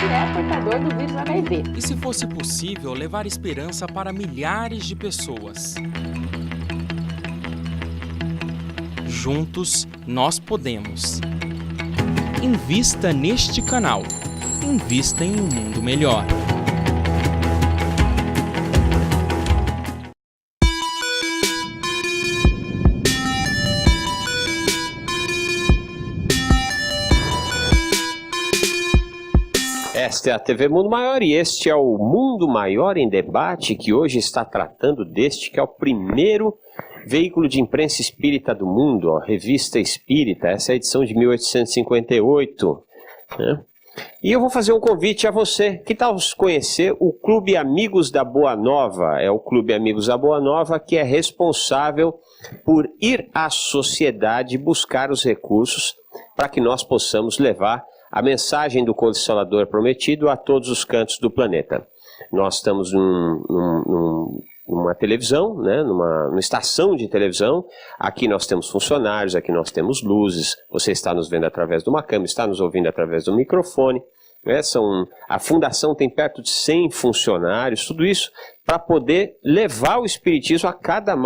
é portador do vírus HIV. E se fosse possível levar esperança para milhares de pessoas? Juntos, nós podemos. Invista neste canal. Invista em um mundo melhor. Esta é a TV Mundo Maior e este é o Mundo Maior em Debate, que hoje está tratando deste que é o primeiro veículo de imprensa espírita do mundo, a Revista Espírita. Essa é a edição de 1858, né? E eu vou fazer um convite a você. Que tal conhecer o Clube Amigos da Boa Nova? É o Clube Amigos da Boa Nova que é responsável por ir à sociedade buscar os recursos para que nós possamos levar a mensagem do Consolador Prometido a todos os cantos do planeta. Nós estamos numa televisão, né, numa estação de televisão. Aqui nós temos funcionários, aqui nós temos luzes. Você está nos vendo através de uma câmera, está nos ouvindo através do microfone. Né? A fundação tem perto de 100 funcionários, tudo isso para poder levar o Espiritismo a cada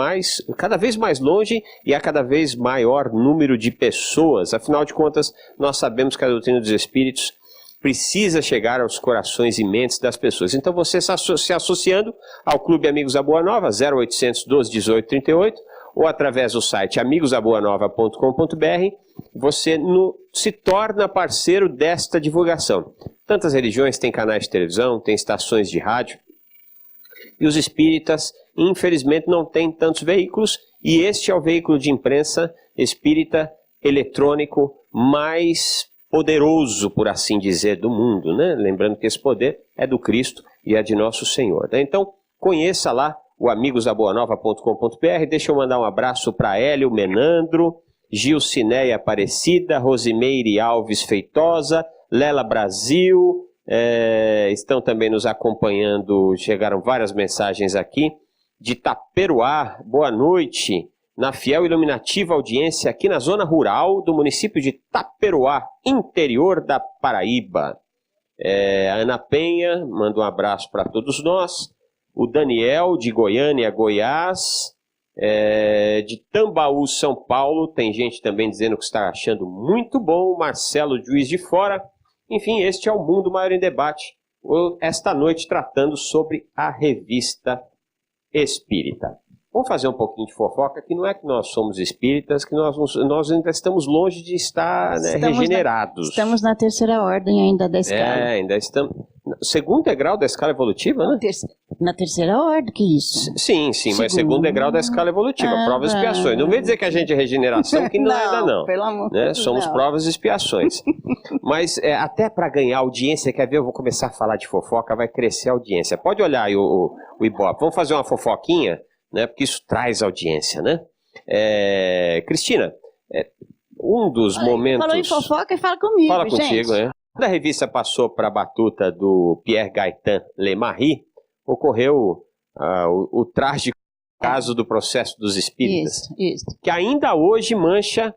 vez mais longe e a cada vez maior número de pessoas. Afinal de contas, nós sabemos que a doutrina dos Espíritos precisa chegar aos corações e mentes das pessoas. Então você se associando ao Clube Amigos da Boa Nova, 0800 12 18 38, ou através do site amigosdaboanova.com.br, você se torna parceiro desta divulgação. Tantas religiões têm canais de televisão, têm estações de rádio, e os espíritas, infelizmente, não têm tantos veículos, e este é o veículo de imprensa espírita eletrônico mais poderoso, por assim dizer, do mundo, né? Lembrando que esse poder é do Cristo e é de nosso Senhor, né? Então, conheça lá o amigosdaboanova.com.br. Deixa eu mandar um abraço para Hélio Menandro, Gilcineia Aparecida, Rosimeire Alves Feitosa, Lela Brasil, estão também nos acompanhando. Chegaram várias mensagens aqui de Taperoá. Boa noite, na fiel e iluminativa audiência aqui na zona rural do município de Taperoá, interior da Paraíba. A Ana Penha manda um abraço para todos nós. O Daniel de Goiânia, Goiás, de Tambaú, São Paulo, tem gente também dizendo que está achando muito bom. Marcelo Juiz de Fora. Enfim, este é o Mundo Maior em Debate, esta noite tratando sobre a Revista Espírita. Vamos fazer um pouquinho de fofoca, que não é que nós somos espíritas, que nós ainda estamos longe de estar, né, regenerados. Estamos na terceira ordem ainda da escala. Ainda estamos... Segundo degrau da escala evolutiva, né? Na terceira ordem, que isso? Sim, mas segundo degrau da escala evolutiva, provas e expiações. Não vem dizer que a gente é regeneração, que não é ainda não. Pelo amor de Deus, somos provas e expiações. Mas até para ganhar audiência, quer ver? Eu vou começar a falar de fofoca, vai crescer a audiência. Pode olhar aí o Ibope. Vamos fazer uma fofoquinha, né? Porque isso traz audiência, né? Cristina, um dos momentos... Falou em fofoca e fala comigo, Fala gente. Contigo, né? Quando a revista passou para a batuta do Pierre Gaëtan Lemarie, ocorreu o trágico caso do processo dos espíritas, Isso. que ainda hoje mancha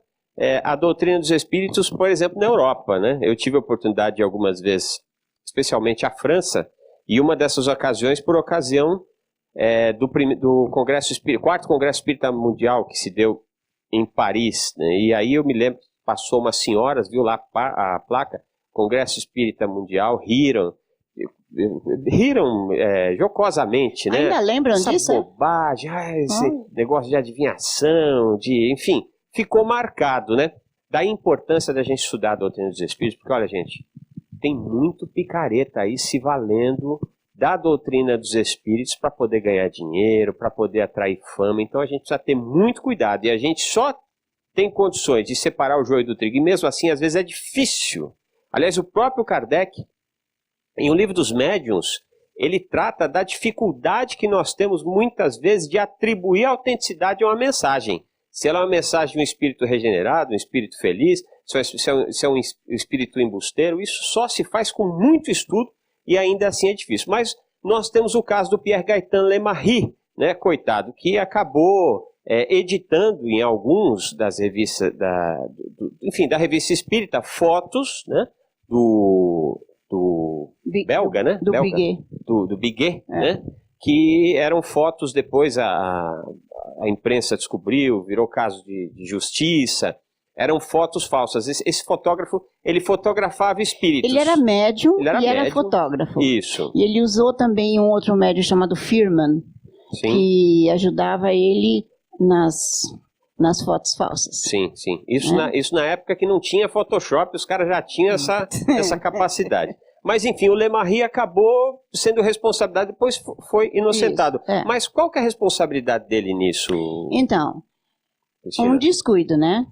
a doutrina dos espíritos, por exemplo, na Europa, né? Eu tive a oportunidade de algumas vezes, especialmente a França, e uma dessas ocasiões por ocasião do Congresso Espírita, quarto Congresso Espírita Mundial que se deu em Paris, né? E aí eu me lembro, passou umas senhoras, viu lá a placa, Congresso Espírita Mundial, riram jocosamente, né? Ainda lembram disso? Essa bobagem, esse negócio de adivinhação, enfim, ficou marcado, né? Da importância da gente estudar a doutrina dos espíritos, porque olha, gente, tem muito picareta aí se valendo da doutrina dos espíritos para poder ganhar dinheiro, para poder atrair fama. Então a gente precisa ter muito cuidado, e a gente só tem condições de separar o joio do trigo, e mesmo assim às vezes é difícil. Aliás, o próprio Kardec, em O Livro dos Médiuns, ele trata da dificuldade que nós temos muitas vezes de atribuir autenticidade a uma mensagem. Se ela é uma mensagem de um espírito regenerado, um espírito feliz, se é um espírito embusteiro, isso só se faz com muito estudo e ainda assim é difícil. Mas nós temos o caso do Pierre Gaëtan Lemarie, né, coitado, que acabou editando em alguns das revistas, da revista espírita, fotos, né, do belga, né? Do Belga. Biguet. Do Biguet, né? Que eram fotos, depois a imprensa descobriu, virou caso de justiça. Eram fotos falsas. Esse fotógrafo, ele fotografava espíritos. Ele era médium Ele era e era médium. fotógrafo. Isso. E ele usou também um outro médium chamado Firman, Sim. que ajudava ele nas fotos falsas. Sim, sim. Isso na época que não tinha Photoshop, os caras já tinham essa capacidade. Mas, enfim, o Lemarie acabou sendo responsabilidade, depois foi inocentado. Isso, é. Mas qual que é a responsabilidade dele nisso, Então, Cristina? um descuido, né?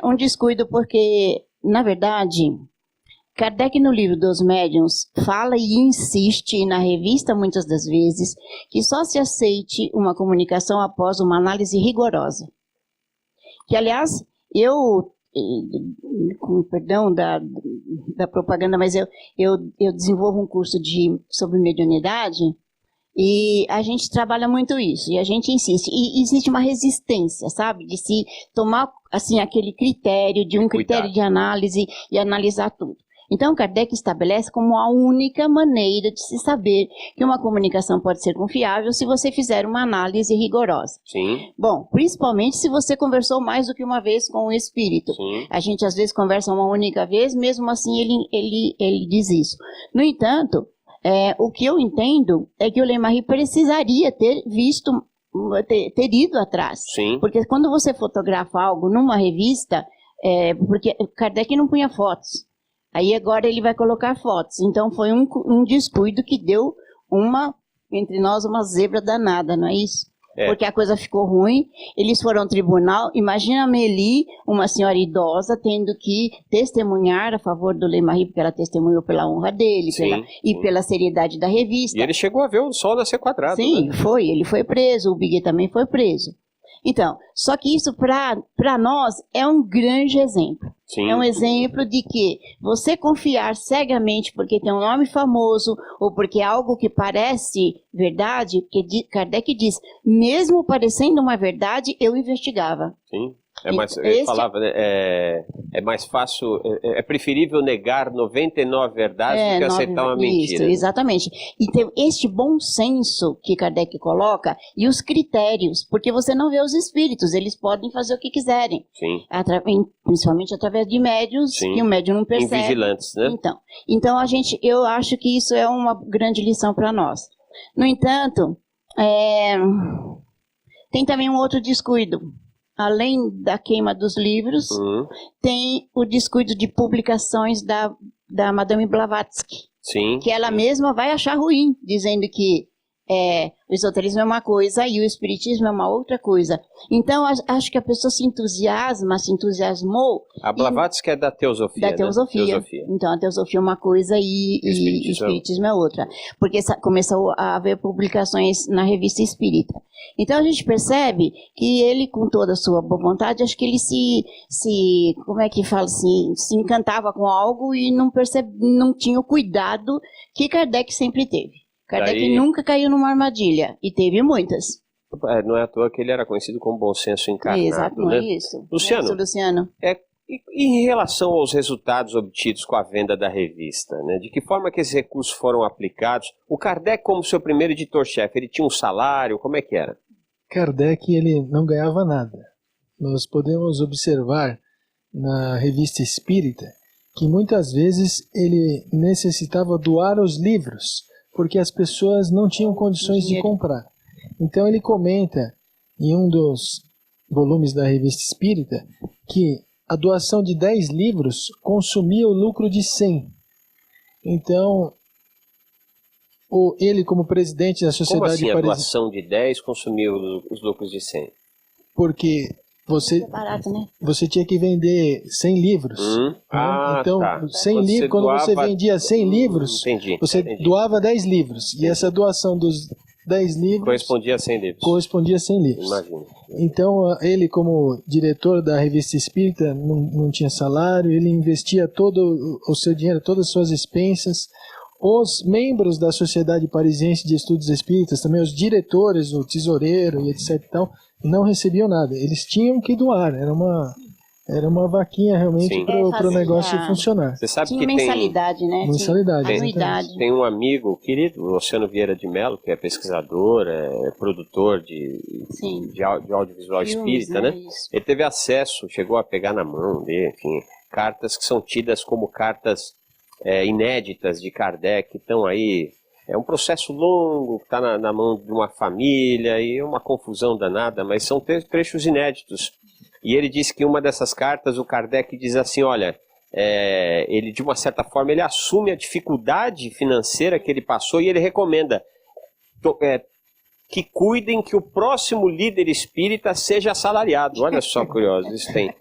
Um descuido porque, na verdade, Kardec no livro dos médiuns fala e insiste, e na revista muitas das vezes, que só se aceite uma comunicação após uma análise rigorosa. Que, aliás, com perdão da propaganda, mas eu desenvolvo um curso sobre mediunidade e a gente trabalha muito isso, e a gente insiste. E existe uma resistência, sabe? De se tomar, assim, aquele critério, de um critério de análise e analisar tudo. Então, Kardec estabelece como a única maneira de se saber que uma comunicação pode ser confiável se você fizer uma análise rigorosa. Sim. Bom, principalmente se você conversou mais do que uma vez com o espírito. Sim. A gente às vezes conversa uma única vez, mesmo assim ele diz isso. No entanto, o que eu entendo é que o Lemarie precisaria ter visto, ter ido atrás. Sim. Porque quando você fotografa algo numa revista, porque Kardec não punha fotos. Aí agora ele vai colocar fotos. Então foi um descuido que deu entre nós, uma zebra danada, não é isso? Porque a coisa ficou ruim, eles foram ao tribunal. Imagina a Amélie, uma senhora idosa, tendo que testemunhar a favor do Lemarie, porque ela testemunhou pela honra dele, pela seriedade da revista. E ele chegou a ver o sol nascer quadrado. Sim, né? ele foi preso, o Biguet também foi preso. Então, só que isso para nós é um grande exemplo. Sim. É um exemplo de que você confiar cegamente porque tem um nome famoso ou porque é algo que parece verdade, porque Kardec diz, mesmo parecendo uma verdade, eu investigava. Sim. Ele falava, né, é mais fácil, é preferível negar 99 verdades do que aceitar uma mentira. Isso, exatamente. Então, este bom senso que Kardec coloca e os critérios, porque você não vê os espíritos, eles podem fazer o que quiserem. Sim. Principalmente através de médiuns, que o médium não percebe. Invigilantes, né? Então eu acho que isso é uma grande lição para nós. No entanto, tem também um outro descuido. Além da queima dos livros, tem o descuido de publicações da Madame Blavatsky. Sim. Que ela mesma vai achar ruim, dizendo que o esoterismo é uma coisa e o espiritismo é uma outra coisa. Então, acho que a pessoa se entusiasmou. A Blavatsky é da teosofia. Da teosofia. Né? Então, a teosofia é uma coisa e o espiritismo é outra. Porque começou a haver publicações na revista Espírita. Então, a gente percebe que ele, com toda a sua boa vontade, acho que ele como é que fala assim, se encantava com algo e não tinha o cuidado que Kardec sempre teve. Kardec nunca caiu numa armadilha, e teve muitas. Não é à toa que ele era conhecido como bom senso encarnado. Exato, não né? é isso. Luciano, é isso, Luciano. E em relação aos resultados obtidos com a venda da revista, né? De que forma que esses recursos foram aplicados? O Kardec, como seu primeiro editor-chefe, ele tinha um salário? Como é que era? Kardec, ele não ganhava nada. Nós podemos observar na revista Espírita que muitas vezes ele necessitava doar os livros, porque as pessoas não tinham condições de comprar. Então ele comenta em um dos volumes da Revista Espírita que a doação de 10 livros consumia o lucro de 100. Então, ele como presidente da Sociedade Como assim a doação de 10 consumiu os lucros de 100? Porque É barato, né? você tinha que vender 100 livros. Então, 100 livros, quando você vendia 100 livros, você doava 10 livros. E essa doação dos 10 livros correspondia a 100 livros. Correspondia a 100 livros. Imagina. Então, ele como diretor da Revista Espírita não tinha salário, ele investia todo o seu dinheiro, todas as suas expensas. Os membros da Sociedade Parisiense de Estudos Espíritas, também os diretores, o tesoureiro e etc. e tal, não recebiam nada. Eles tinham que doar. Era Era uma vaquinha realmente para o negócio funcionar. Você sabe Tinha que mensalidade, né? Mensalidade. Anuidade. Tem um amigo querido, o Luciano Vieira de Mello, que é pesquisador, é produtor de audiovisual espírita, né? Ele teve acesso, chegou a pegar na mão dele, enfim, cartas que são tidas como cartas inéditas de Kardec, que estão aí. É um processo longo, que está na mão de uma família, e é uma confusão danada, mas são trechos inéditos. E ele disse que em uma dessas cartas, o Kardec diz assim, olha, ele de uma certa forma, ele assume a dificuldade financeira que ele passou e ele recomenda que cuidem que o próximo líder espírita seja assalariado. Olha só, curioso, isso tem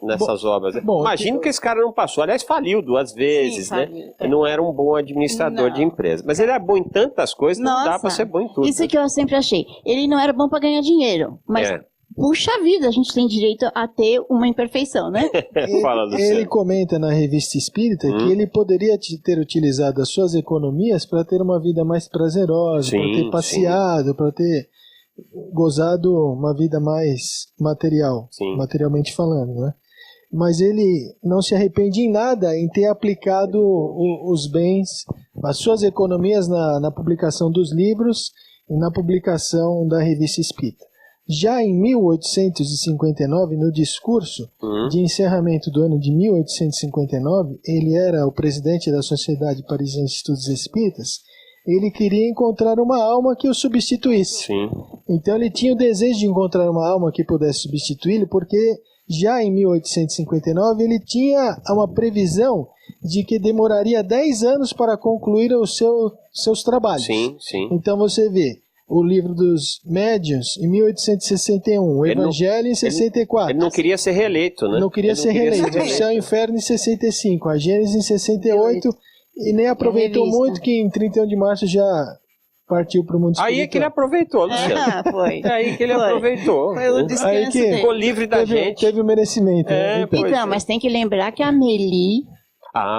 nessas obras. Imagino que esse cara não passou, aliás, faliu 2 vezes, né? Não era um bom administrador de empresa. Mas ele é bom em tantas coisas, não dá para ser bom em tudo. Isso que eu sempre achei. Ele não era bom para ganhar dinheiro, mas... Puxa vida, a gente tem direito a ter uma imperfeição, né? Ele comenta na Revista Espírita que ele poderia ter utilizado as suas economias para ter uma vida mais prazerosa, para ter passeado, para ter gozado uma vida mais material, materialmente falando, né? Mas ele não se arrepende em nada em ter aplicado os bens, as suas economias na publicação dos livros e na publicação da Revista Espírita. Já em 1859, no discurso de encerramento do ano de 1859, ele era o presidente da Sociedade Parisiense de Estudos Espíritas, ele queria encontrar uma alma que o substituísse. Então ele tinha o desejo de encontrar uma alma que pudesse substituí-lo, porque já em 1859 ele tinha uma previsão de que demoraria 10 anos para concluir os seus trabalhos. Então você vê, o Livro dos Médiuns, em 1861, o Evangelho em 64. Ele não queria ser reeleito, né? Não queria ser reeleito. O Céu e o Inferno em 65, a Gênesis em 68, e nem aproveitou muito que em 31 de março já partiu para o mundo espiritual. Aí é que ele aproveitou, Luciano. Foi. É aí que ele aproveitou. Foi o descanso aí que ficou livre da gente. Teve o merecimento. Então, mas tem que lembrar que a Amélie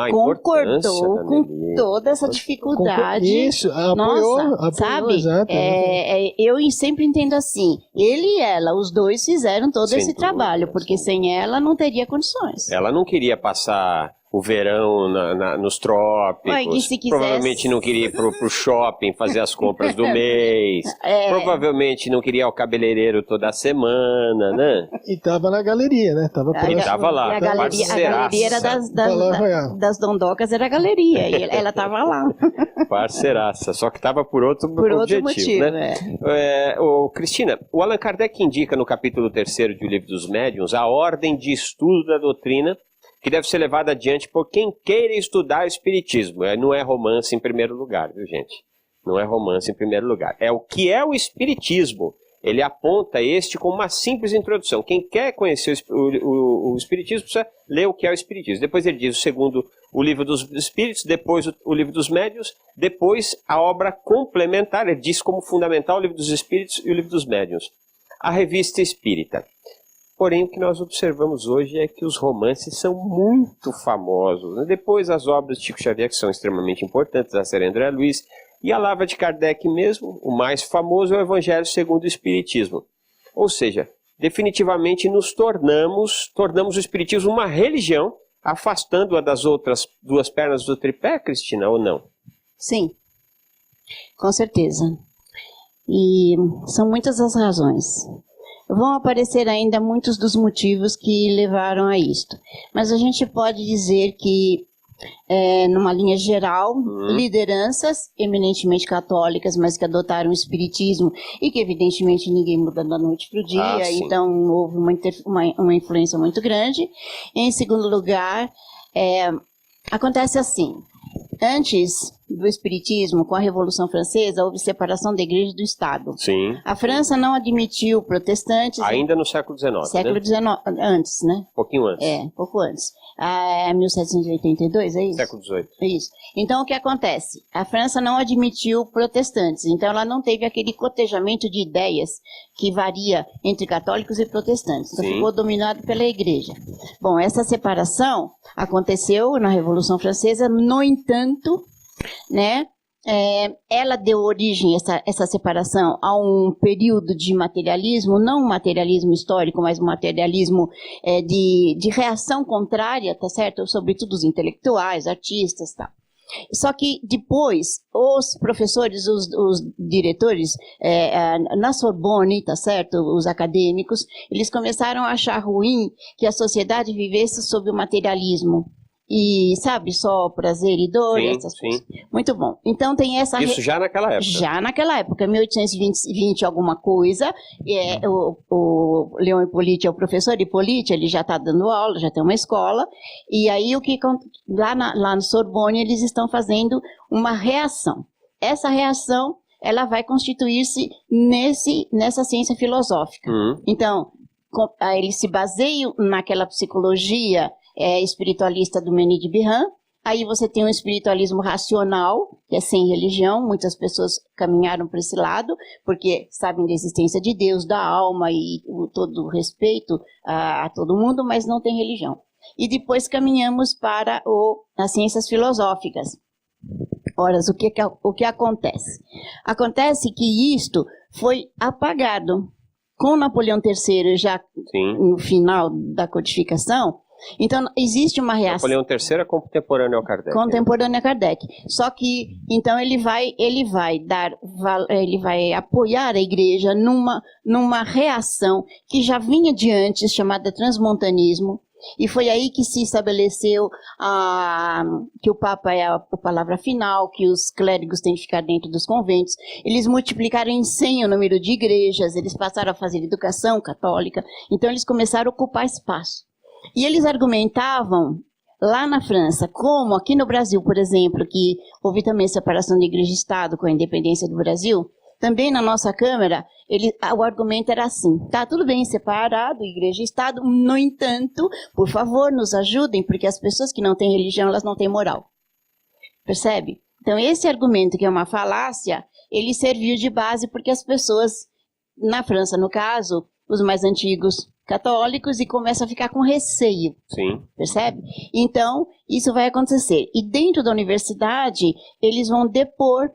concordou com toda essa dificuldade. Isso, apoiou, sabe? Exato. Eu sempre entendo assim, ele e ela, os dois fizeram todo esse trabalho, porque sem ela não teria condições. Ela não queria passar o verão nos trópicos, provavelmente não queria ir pro shopping fazer as compras do mês, provavelmente não queria ir ao cabeleireiro toda semana, né? E tava na galeria, né? Tava lá. A galeria era das dondocas, era a galeria, e ela tava lá. Parceiraça, só que tava por outro objetivo, né? Cristina, o Allan Kardec indica no capítulo 3º de O Livro dos Médiuns a ordem de estudo da doutrina que deve ser levada adiante por quem queira estudar o Espiritismo. Não é romance em primeiro lugar, viu, gente? Não é romance em primeiro lugar. É o que é o Espiritismo. Ele aponta como uma simples introdução. Quem quer conhecer o Espiritismo precisa ler o que é o Espiritismo. Depois ele diz segundo o Livro dos Espíritos, depois o Livro dos Médiuns, depois a obra complementar. Ele diz como fundamental o Livro dos Espíritos e o Livro dos Médiuns. A Revista Espírita. Porém, o que nós observamos hoje é que os romances são muito famosos. Depois as obras de Chico Xavier, que são extremamente importantes, a Série André Luiz, e a Lavra de Kardec mesmo, o mais famoso é o Evangelho segundo o Espiritismo. Ou seja, definitivamente nos tornamos o Espiritismo uma religião, afastando-a das outras 2 pernas do tripé, Cristina, ou não? Sim, com certeza. E são muitas as razões. Vão aparecer ainda muitos dos motivos que levaram a isto. Mas a gente pode dizer que, numa linha geral, lideranças eminentemente católicas, mas que adotaram o espiritismo e que, evidentemente, ninguém muda da noite para o dia, então houve uma influência muito grande. Em segundo lugar, acontece assim. Antes do Espiritismo, com a Revolução Francesa, houve separação da Igreja e do Estado. Sim. A França não admitiu protestantes... Ainda no século XIX, Século XIX, antes, né? Pouquinho antes. Pouco antes. 1782, é isso? Século XVIII. Isso. Então, o que acontece? A França não admitiu protestantes, então ela não teve aquele cotejamento de ideias que varia entre católicos e protestantes. Então, ficou dominado pela Igreja. Bom, essa separação aconteceu na Revolução Francesa, no entanto, né, ela deu origem, essa separação, a um período de materialismo, não um materialismo histórico, mas um materialismo de reação contrária, tá certo? Sobretudo os intelectuais, artistas, tal. Só que depois, os professores, os diretores, na Sorbonne, tá certo? Os acadêmicos, eles começaram a achar ruim que a sociedade vivesse sob o materialismo. E, sabe, só prazer e dor, essas coisas. Muito bom. Então tem essa... Isso já naquela época? Já naquela época, 1820 alguma coisa. O Leon Hippolyte é o professor Hippolyte, ele já está dando aula, já tem uma escola. E aí, lá no Sorbonne, eles estão fazendo uma reação. Essa reação, ela vai constituir-se nessa ciência filosófica. Então, eles se baseiam naquela psicologia espiritualista do Meni de Biran. Aí você tem um espiritualismo racional, que é sem religião. Muitas pessoas caminharam para esse lado, porque sabem da existência de Deus, da alma e todo o respeito a todo mundo, mas não tem religião. E depois caminhamos para as ciências filosóficas. Ora, o que acontece? Acontece que isto foi apagado. Com Napoleão III, já no final da codificação, então, existe uma reação... Napoleão III é contemporâneo ao Kardec. Contemporâneo a Kardec. Só que, então, ele vai apoiar a igreja numa reação que já vinha de antes, chamada transmontanismo, e foi aí que se estabeleceu que o Papa é a palavra final, que os clérigos têm que ficar dentro dos conventos. Eles multiplicaram em 100 o número de igrejas, eles passaram a fazer educação católica, então eles começaram a ocupar espaço. E eles argumentavam, lá na França, como aqui no Brasil, por exemplo, que houve também separação de igreja e Estado com a independência do Brasil, também na nossa Câmara, o argumento era assim: tá tudo bem separado, igreja e Estado, no entanto, por favor, nos ajudem, porque as pessoas que não têm religião, elas não têm moral. Percebe? Então, esse argumento, que é uma falácia, ele serviu de base porque as pessoas, na França, no caso, os mais antigos católicos, e começam a ficar com receio. Sim. Percebe? Então, isso vai acontecer. E dentro da universidade, eles vão depor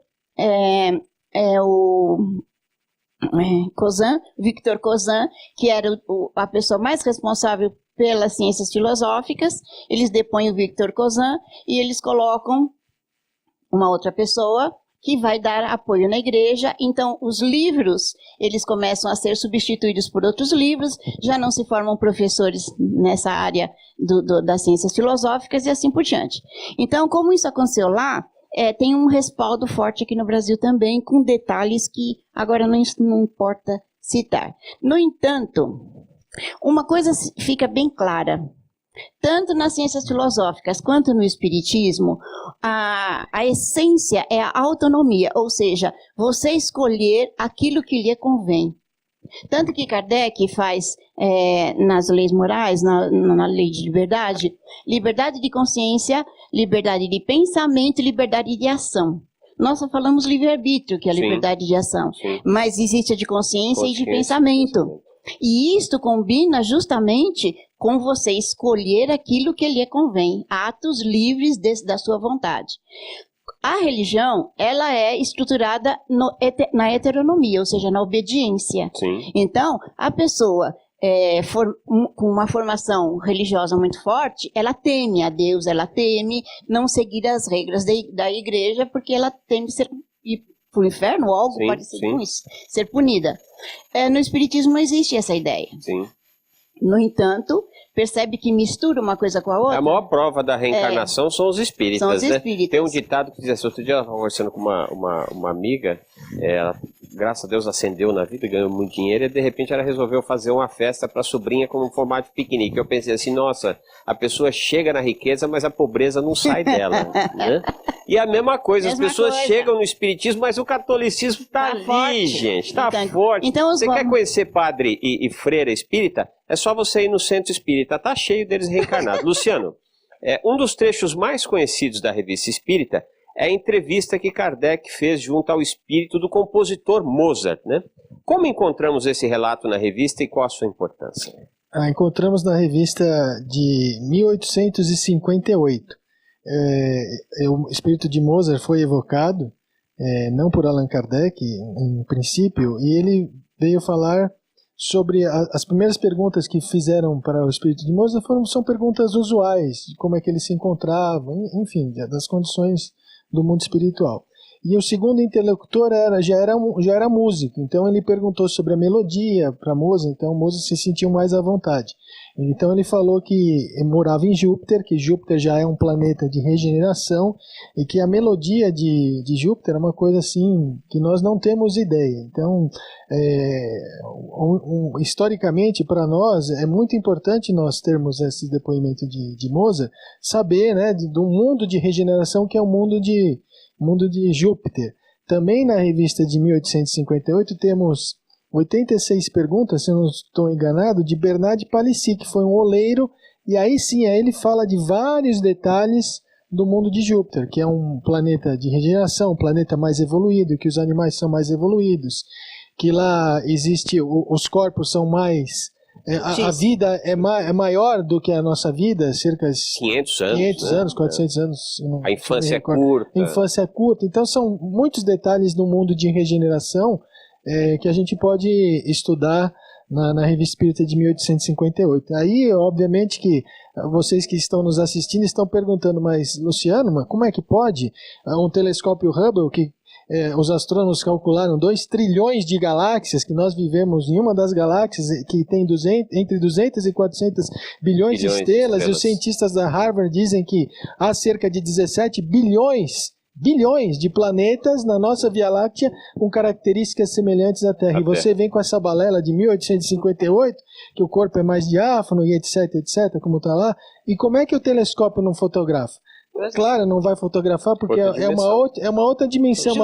Victor Cousin, que era a pessoa mais responsável pelas ciências filosóficas. Eles depõem o Victor Cousin e eles colocam uma outra pessoa que vai dar apoio na igreja. Então, os livros, eles começam a ser substituídos por outros livros, já não se formam professores nessa área das ciências filosóficas e assim por diante. Então, como isso aconteceu lá, tem um respaldo forte aqui no Brasil também, com detalhes que agora não importa citar. No entanto, uma coisa fica bem clara: tanto nas ciências filosóficas quanto no espiritismo, a essência é a autonomia, ou seja, você escolher aquilo que lhe convém. Tanto que Kardec faz nas leis morais, na lei de liberdade de consciência, liberdade de pensamento e liberdade de ação. Nós só falamos livre-arbítrio, que é a liberdade de ação, mas existe a de consciência e de pensamento. E isto combina justamente com você escolher aquilo que lhe convém, atos livres da sua vontade. A religião, ela é estruturada na heteronomia, ou seja, na obediência. Sim. Então, a pessoa com uma formação religiosa muito forte, ela teme a Deus, ela teme não seguir as regras da igreja, porque ela teme ir para o inferno ou algo parecido com isso, ser punida. No espiritismo não existe essa ideia. Sim. No entanto, percebe que mistura uma coisa com a outra. A maior prova da reencarnação são os espíritas, são os espíritas. Tem um ditado que diz assim: outro dia eu estava conversando com uma amiga, ela, graças a Deus, ascendeu na vida, ganhou muito dinheiro, e de repente ela resolveu fazer uma festa para a sobrinha como um formato de piquenique. Eu pensei assim: nossa, a pessoa chega na riqueza, mas a pobreza não sai dela. Né? E a mesma coisa, as pessoas chegam no espiritismo, mas o catolicismo está ali, forte. Gente, está forte. Então, você quer conhecer padre e freira espírita? É só você ir no centro espírita, tá cheio deles reencarnados. Luciano, um dos trechos mais conhecidos da Revista Espírita é a entrevista que Kardec fez junto ao espírito do compositor Mozart, né? Como encontramos esse relato na revista e qual a sua importância? Encontramos na revista de 1858. O espírito de Mozart foi evocado não por Allan Kardec, em princípio, e ele veio falar sobre as primeiras perguntas que fizeram para o espírito de Mozart são perguntas usuais, de como é que ele se encontrava, enfim, das condições do mundo espiritual. E o segundo interlocutor já era músico, então ele perguntou sobre a melodia para Mozart, então Mozart se sentiu mais à vontade. Então ele falou que morava em Júpiter, que Júpiter já é um planeta de regeneração e que a melodia de Júpiter é uma coisa assim que nós não temos ideia. Então, historicamente para nós é muito importante nós termos esse depoimento de Mozart, saber, né, do mundo de regeneração que é o mundo de Júpiter. Também na revista de 1858 temos 86 perguntas, se eu não estou enganado, de Bernard Palissy, que foi um oleiro, e aí sim, aí ele fala de vários detalhes do mundo de Júpiter, que é um planeta de regeneração, um planeta mais evoluído, que os animais são mais evoluídos, que lá existe, os corpos são mais... A vida é maior do que a nossa vida, cerca de 500 anos, 400 anos. A infância é curta. A infância é curta. Então são muitos detalhes do mundo de regeneração que a gente pode estudar na Revista Espírita de 1858. Aí, obviamente que vocês que estão nos assistindo estão perguntando, mas Luciano, como é que pode um telescópio Hubble que os astrônomos calcularam 2 trilhões de galáxias, que nós vivemos em uma das galáxias que tem entre 200 e 400 bilhões de estrelas, e os cientistas da Harvard dizem que há cerca de 17 bilhões de planetas na nossa Via Láctea com características semelhantes à Terra. E você vem com essa balela de 1858, que o corpo é mais diáfano e etc, como está lá, e como é que o telescópio não fotografa? Claro, não vai fotografar porque é uma outra dimensão,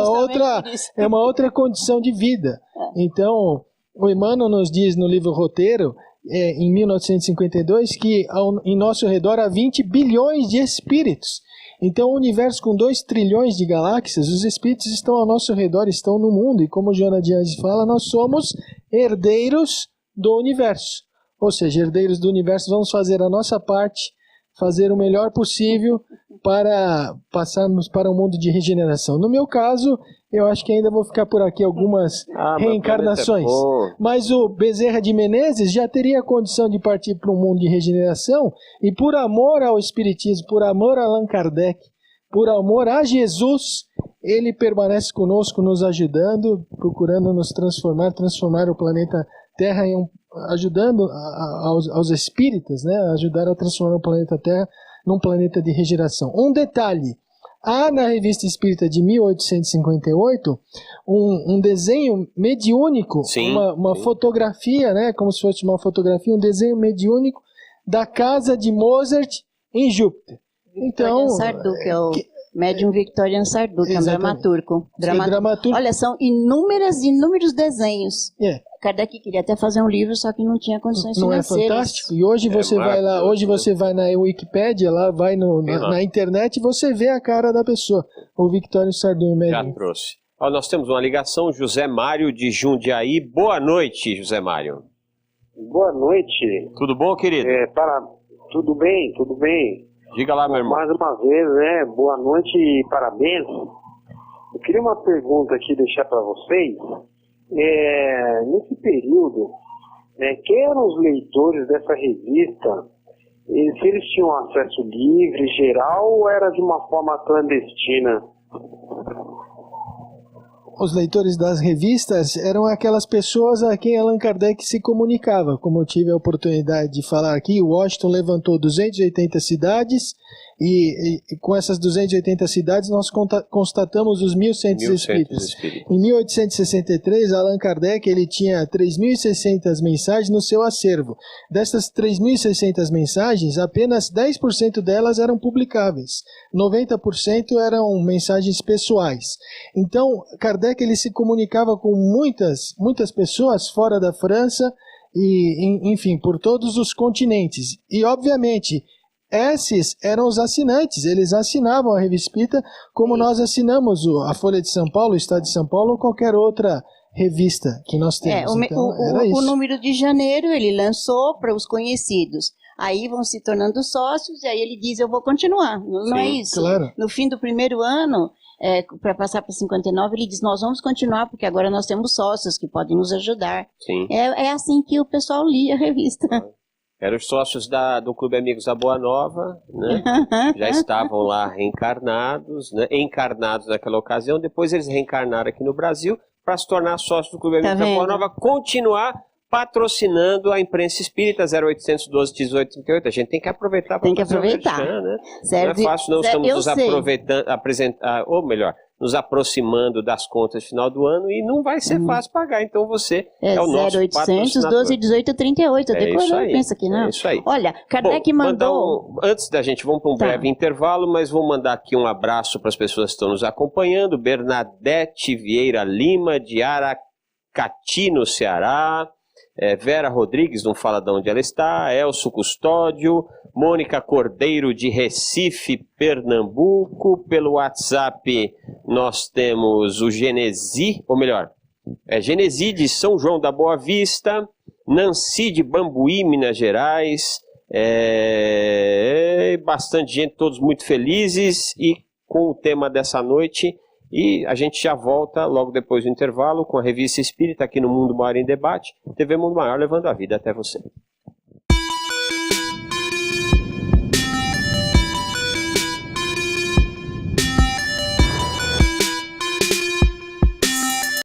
é uma outra condição de vida. Então, o Emmanuel nos diz no livro Roteiro, em 1952, que em nosso redor há 20 bilhões de espíritos. Então, o universo com 2 trilhões de galáxias, os espíritos estão ao nosso redor, estão no mundo, e como Joana de Anjos fala, nós somos herdeiros do universo. Ou seja, herdeiros do universo, vamos fazer a nossa parte, fazer o melhor possível para passarmos para um mundo de regeneração. No meu caso, eu acho que ainda vou ficar por aqui algumas reencarnações. Mas o Bezerra de Menezes já teria a condição de partir para um mundo de regeneração, e por amor ao Espiritismo, por amor a Allan Kardec, por amor a Jesus, ele permanece conosco, nos ajudando, procurando nos transformar o planeta Terra ajudando aos espíritas, né, ajudar a transformar o planeta Terra num planeta de regeneração. Um detalhe, há na Revista Espírita de 1858 um desenho mediúnico, uma fotografia, né, como se fosse uma fotografia, um desenho mediúnico da casa de Mozart em Júpiter. Então, Sardou, que é o médium Victorian Sardou, que é um dramaturgo. Olha, são inúmeros desenhos. Kardec queria até fazer um livro, só que não tinha condições financeiras. Não é fantástico? E hoje você vai lá, você vai na Wikipédia, lá vai na internet e você vê a cara da pessoa. O Victorian Sardou médium. Já trouxe. Nós temos uma ligação, José Mário de Jundiaí. Boa noite, José Mário. Boa noite. Tudo bom, querido? Tudo bem, tudo bem. Diga lá, meu irmão. Mais uma vez, boa noite e parabéns. Eu queria uma pergunta aqui deixar para vocês. Nesse período, quem eram os leitores dessa revista? Se eles tinham acesso livre, geral, ou era de uma forma clandestina? Os leitores das revistas eram aquelas pessoas a quem Allan Kardec se comunicava. Como eu tive a oportunidade de falar aqui, Washington levantou 280 cidades e com essas 280 cidades nós constatamos os 1.100 espíritas. Em 1863, Allan Kardec ele tinha 3.600 mensagens no seu acervo. Dessas 3.600 mensagens, apenas 10% delas eram publicáveis. 90% eram mensagens pessoais. Então, Kardec ele se comunicava com muitas pessoas fora da França e, enfim, por todos os continentes. E, obviamente, esses eram os assinantes, eles assinavam a Revista Espírita como nós assinamos a Folha de São Paulo, o Estado de São Paulo ou qualquer outra revista que nós temos. O número de janeiro ele lançou para os conhecidos. aí vão se tornando sócios, e aí ele diz, eu vou continuar. Não é isso? Claro. No fim do primeiro ano, para passar para 59, ele diz, nós vamos continuar, porque agora nós temos sócios que podem nos ajudar. Sim. É assim que o pessoal lia a revista. Eram os sócios do Clube Amigos da Boa Nova, né? Já estavam lá reencarnados, né? Encarnados naquela ocasião, depois eles reencarnaram aqui no Brasil para se tornar sócios do Clube Amigos da Boa Nova, continuar patrocinando a imprensa espírita 0800 12 18 38. A gente tem que aproveitar para fazer merchan, né? Serve, não é fácil, não estamos nos aproveitando, ou melhor, nos aproximando das contas de final do ano e não vai ser fácil pagar. Então você é o nosso 0800 12 18 38. Decorou, pensa que não. É isso aí. Olha, Kardec mandou... Antes da gente, vamos para um breve intervalo, mas vou mandar aqui um abraço para as pessoas que estão nos acompanhando. Bernadette Vieira Lima, de Aracati, no Ceará. Vera Rodrigues, não fala de onde ela está. Elcio Custódio. Mônica Cordeiro, de Recife, Pernambuco. Pelo WhatsApp nós temos o Genesi, ou melhor, Genesi de São João da Boa Vista. Nancy de Bambuí, Minas Gerais. Bastante gente, todos muito felizes e com o tema dessa noite. E a gente já volta logo depois do intervalo com a Revista Espírita aqui no Mundo Maior em Debate, TV Mundo Maior levando a vida até você.